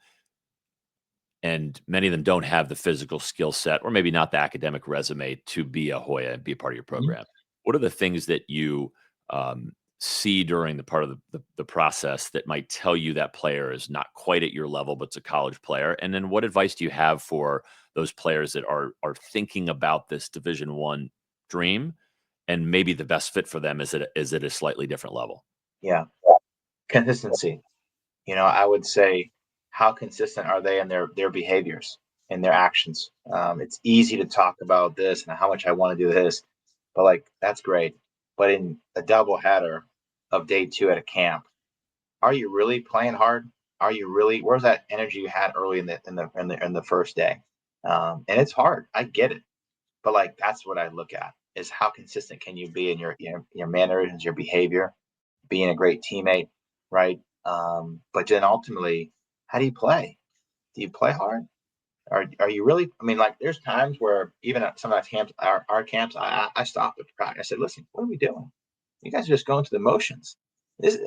And many of them don't have the physical skill set, or maybe not the academic resume, to be a Hoya and be a part of your program. What are the things that you see during the part of the process that might tell you that player is not quite at your level, but it's a college player? And then what advice do you have for those players that are thinking about this Division I dream, and maybe the best fit for them is at a slightly different level? Yeah. Consistency. I would say, how consistent are they in their behaviors and their actions? It's easy to talk about this and how much I want to do this, but like that's great. But in a double header of day 2 at a camp, are you really playing hard? Are you really? Where's that energy you had early in the first day? And it's hard. I get it, but like that's what I look at, is how consistent can you be in your mannerisms, your behavior, being a great teammate, right? But then ultimately, how do you play? Do you play hard? Are you really? I mean, like there's times where even at some of our camps, I stopped at practice. I said, listen, what are we doing? You guys are just going through the motions.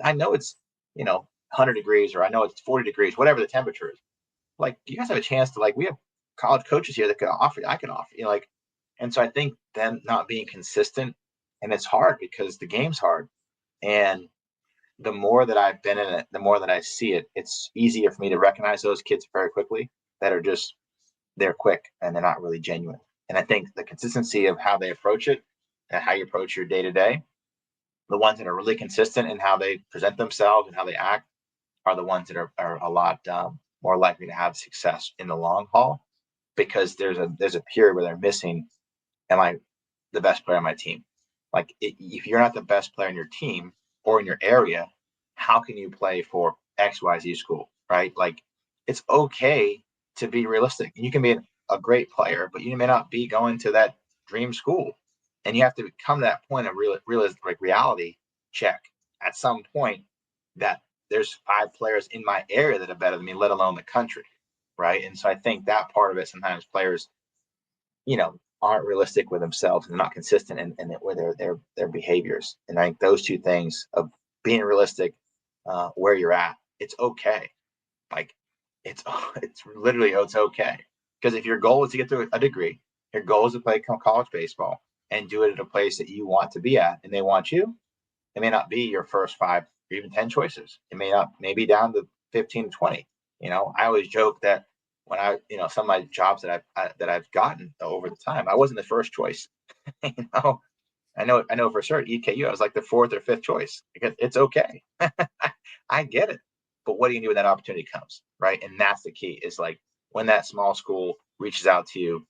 I know it's 100 degrees, or I know it's 40 degrees, whatever the temperature is. like, you guys have a chance to, like, we have college coaches here that I can offer, like, and so I think them not being consistent, and it's hard because the game's hard. And the more that I've been in it, the more that I see it, it's easier for me to recognize those kids very quickly that are just, they're quick and they're not really genuine. And I think the consistency of how they approach it and how you approach your day to day, the ones that are really consistent in how they present themselves and how they act are the ones that are a lot more likely to have success in the long haul, because there's a period where they're missing, am I the best player on my team? Like, if you're not the best player in your team or in your area, how can you play for XYZ school, right? Like, it's okay to be realistic. You can be a great player, but you may not be going to that dream school. And you have to come to that point of like reality check at some point, that there's 5 players in my area that are better than me, let alone the country, right? And so I think that part of it, sometimes players, aren't realistic with themselves and not consistent in with their behaviors. And I think those two things of being realistic, where you're at, it's okay. Like, it's it's literally, it's okay, because if your goal is to get to a degree, your goal is to play college baseball and do it at a place that you want to be at, and they want you. It may not be your first 5 or even 10 choices. It may not, maybe down to 15 to 20. I always joke that when some of my jobs that I've gotten over the time, I wasn't the first choice. you know, I know for certain EKU, I was like the 4th or 5th choice. It's okay. I get it. But what do you do when that opportunity comes, right? And that's the key, is like, when that small school reaches out to you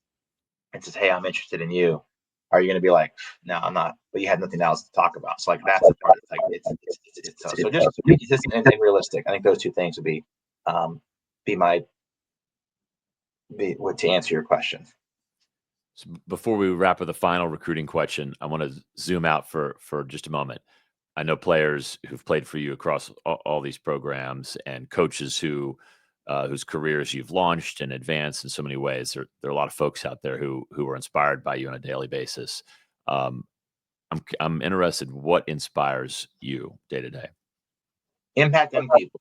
and says, "Hey, I'm interested in you," are you going to be like, "No, I'm not"? But you had nothing else to talk about. So, like, that's the part. It's like, so just be consistent and realistic. I think those two things would um, be my to answer your question. So before we wrap with a final recruiting question, I want to zoom out for just a moment. I know players who've played for you across all these programs, and coaches whose careers you've launched and advanced in so many ways. There are a lot of folks out there who are inspired by you on a daily basis. Um, I'm interested. What inspires you day to day? Impacting people.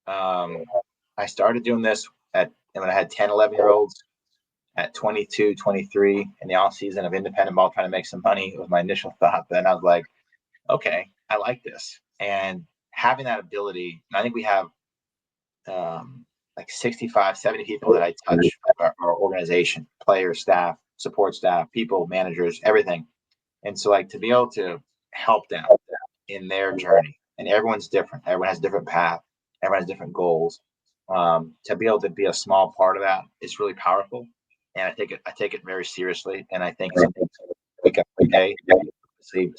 I started doing this when I had 10, 11-year-olds. At 22, 23, in the off season of independent ball, trying to make some money, was my initial thought. Then I was like, okay, I like this. And having that ability, I think we have like 65, 70 people that I touch, our organization, players, staff, support staff, people, managers, everything. And so, like, to be able to help them in their journey, and everyone's different. Everyone has a different path. Everyone has different goals. To be able to be a small part of that is really powerful, and I take it very seriously. And I think something to wake up every day. Obviously,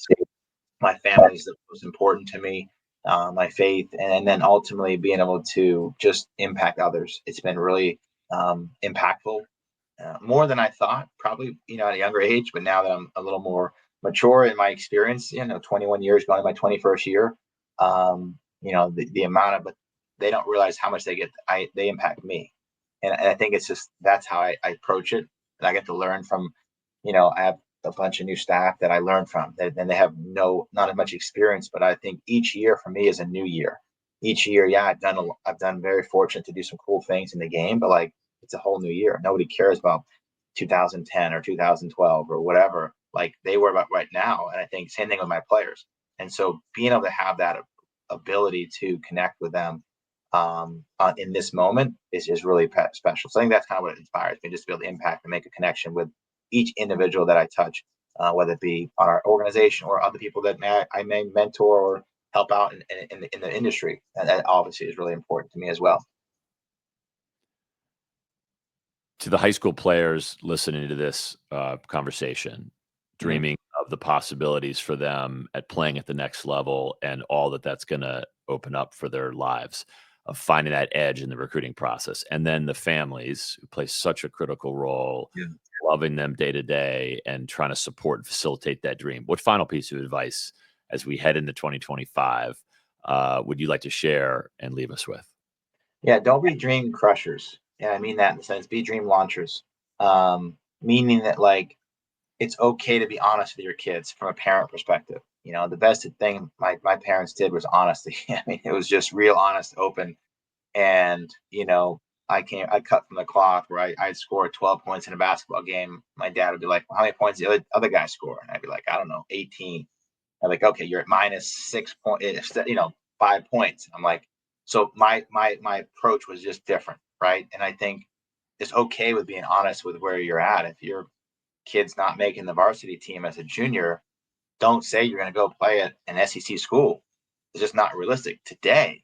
my family is the most important to me, my faith, and then ultimately being able to just impact others. It's been really impactful, more than I thought, probably, at a younger age. But now that I'm a little more mature in my experience, 21 years, going to my 21st year, the amount of, but they don't realize how much they impact me. And I think it's just, that's how I approach it. And I get to learn from, I have a bunch of new staff that I learn from, and they have not as much experience. But I think each year for me is a new year. Each year, yeah, I've done very fortunate to do some cool things in the game, but like, it's a whole new year. Nobody cares about 2010 or 2012 or whatever. Like, they worry about right now. And I think same thing with my players. And so being able to have that ability to connect with them in this moment is really special. So I think that's kind of what inspires me, just to be able to impact and make a connection with each individual that I touch, whether it be our organization or other people that I may mentor or help out in the industry. And that obviously is really important to me as well. To the high school players listening to this conversation, Mhm. dreaming of the possibilities for them at playing at the next level and all that that's going to open up for their lives, of finding that edge in the recruiting process, and then the families who play such a critical role, Yeah. loving them day to day and trying to support and facilitate that dream. What final piece of advice as we head into 2025 would you like to share and leave us with? Yeah, don't be dream crushers. And I mean that in the sense, be dream launchers. Meaning that, like, it's okay to be honest with your kids from a parent perspective. The best thing my parents did was honesty. I mean, it was just real honest, open. And, I cut from the cloth where I'd score 12 points in a basketball game. My dad would be like, well, how many points did the other guy score? And I'd be like, I don't know, 18. I'm like, okay, you're at minus 6 points, 5 points. I'm like, so my approach was just different, right? And I think it's okay with being honest with where you're at. If your kid's not making the varsity team as a junior, don't say you're going to go play at an SEC school. It's just not realistic. Today,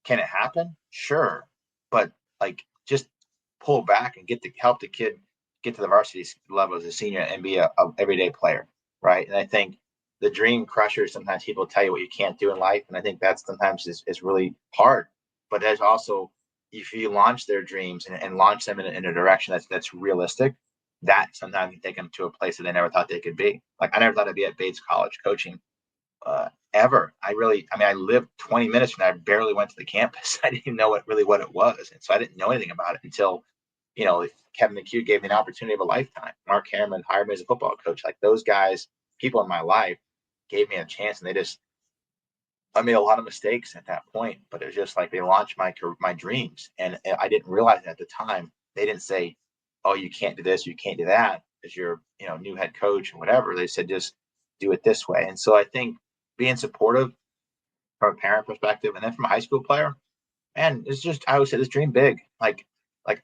can it happen? Sure. But like, just pull back and help the kid get to the varsity level as a senior and be a everyday player, right? And I think the dream crusher, sometimes people tell you what you can't do in life, and I think that sometimes is really hard. But there's also, if you launch their dreams and launch them in a direction that's realistic, that sometimes can take them to a place that they never thought they could be. Like, I never thought I'd be at Bates College coaching ever. I lived 20 minutes and I barely went to the campus. I didn't even know what it was. And so I didn't know anything about it until, Kevin McHugh gave me an opportunity of a lifetime. Mark Harriman hired me as a football coach. Like, those guys, people in my life, gave me a chance, and I made a lot of mistakes at that point, but it was just like they launched my dreams. And I didn't realize it at the time. They didn't say, oh, you can't do this, you can't do that as your, new head coach and whatever. They said, just do it this way. And so I think being supportive from a parent perspective, and then from a high school player, man, it's just, I always say, this dream big. Like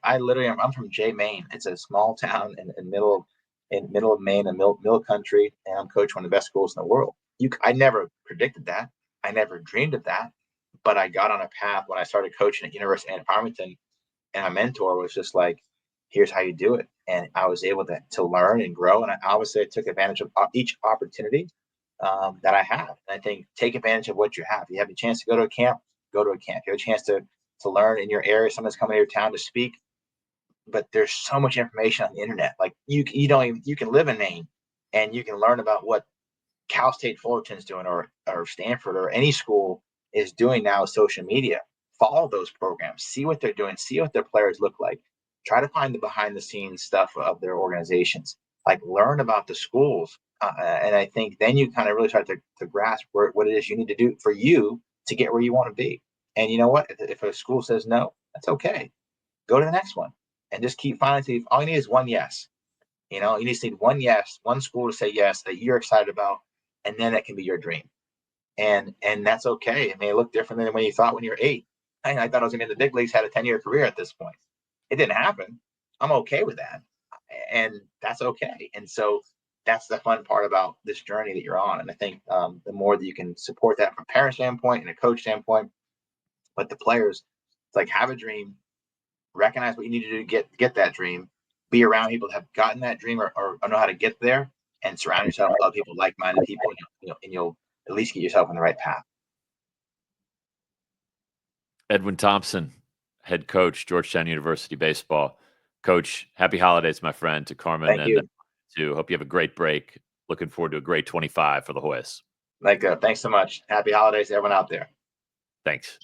I'm from Jay, Maine. It's a small town in middle of Maine, and middle country, and I'm coaching one of the best schools in the world. I never predicted that. I never dreamed of that, but I got on a path when I started coaching at University of Farmington, and my mentor was just like, here's how you do it. And I was able to learn and grow. And I obviously took advantage of each opportunity that I have. And I think, take advantage of what you have. You have a chance to go to a camp, go to a camp. You have a chance to learn in your area. Someone's coming to your town to speak, but there's so much information on the internet. Like, you can live in Maine and you can learn about what Cal State Fullerton's doing, or Stanford, or any school is doing now with social media. Follow those programs, see what they're doing, see what their players look like. Try to find the behind the scenes stuff of their organizations. Like, learn about the schools. And I think then you kind of really start to grasp what it is you need to do for you to get where you want to be. And you know what? If a school says no, that's okay. Go to the next one and just keep finding. All you need is one yes. You just need one yes, one school to say yes that you're excited about, and then it can be your dream. And that's okay. It may look different than when you thought when you were 8. I thought I was going to be in the big leagues, had a 10-year career at this point. It didn't happen. I'm okay with that. And that's okay. And so that's the fun part about this journey that you're on. And I think the more that you can support that from a parent standpoint and a coach standpoint, but the players, it's like, have a dream, recognize what you need to do to get that dream, be around people that have gotten that dream or know how to get there, and surround yourself with other people, like-minded people, and you'll at least get yourself on the right path. Edwin Thompson, head coach, Georgetown University baseball. Coach, happy holidays, my friend, to Carmen. Thank you. To hope you have a great break. Looking forward to a great 25 for the Hoyas. Thanks so much. Happy holidays to everyone out there. Thanks.